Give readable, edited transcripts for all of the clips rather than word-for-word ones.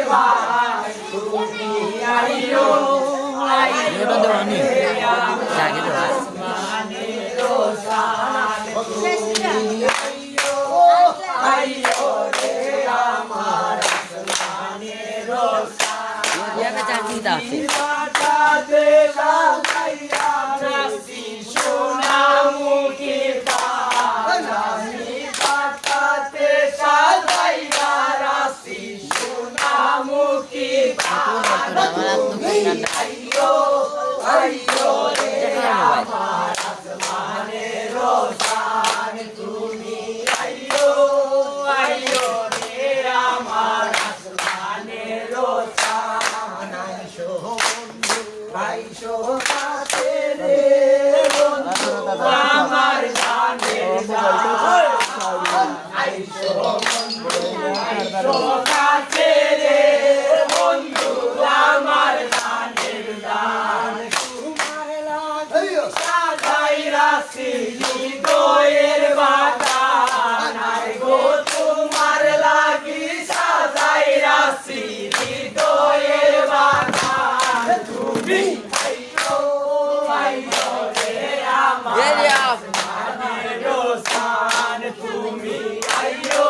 ভাই তুমি আইও আইও রে আমার আসমানের শান তুমি আইও আইও রে আমার আসমানের শান ইয়াকে চাকরিটা আছে বাটাতে সাজাইয়া রাখছি সোনামুখী পান আমি বাটাতে সাজাইয়া রাখছি সোনামুখী পান তুমি আইও আইও রে আমার আসমানের শান তুমি আইও আইও রে আমার আসমানের শান আইসো কাছে রে বন্ধু আমার জানের জান আইসো বন্ধু আইসো কাছে রে বন্ধু আমার জানের জান তোমার লাগি সাজাই রাখছি হৃদয়ের বাগান আয় গো তোমার লাগি সাজাই রাখছি হৃদয়ের বাগান তুমি আইও আইও রে আমার আসমানের শান তুমি আইও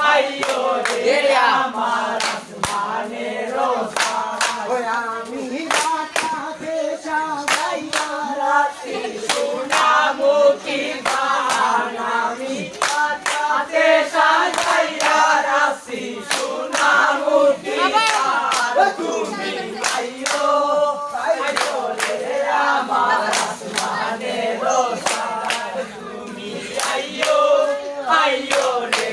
আইও রে আমার আসমানের শান আমি বাটাতে সাজাইয়া রাখছি সোনামুখী পান আমি বাটাতে সাজাইয়া রাখছি সোনামুখী পান তুমি আইও আইও রে আমার আসমানের শান তুমি আইও আইও রে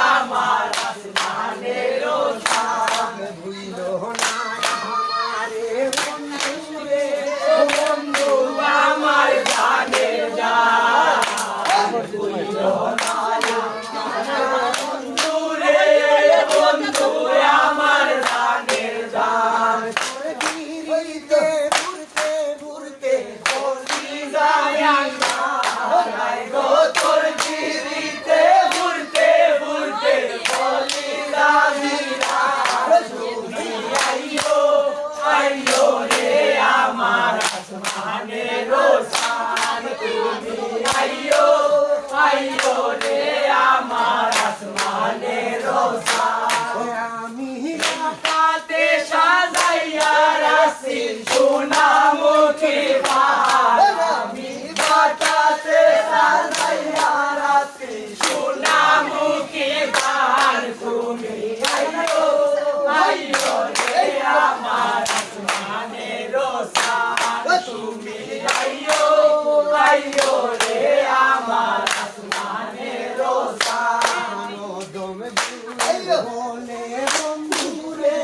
আমার আসমানের শান ভুইলো না আমারে বন্ধু রে বন্ধু আমার জানের জান ভুইলো না বন্ধু রে বন্ধু আমার জানের জান ঘুরতে ঘুরতে ঘুরতে চলি যায় আঙ্গায় গো তোর ঘিরিতে ঘুরতে ঘুরতে চলি যায় তুমি আইও আইও রে আমার আসমানের শান তুমি আইও আইও রে আমার আসমানের শান আমি বাটাতে সাজাইয়া রাখছি সোনামুখী পান আমি বাটাতে সাজাইয়া রাখছি সোনামুখী পান তুমি আইও আইও রে আমার আসমানের শান তুমি আইও আইও রে আমার আসমানের শান বলে বন্ধু রে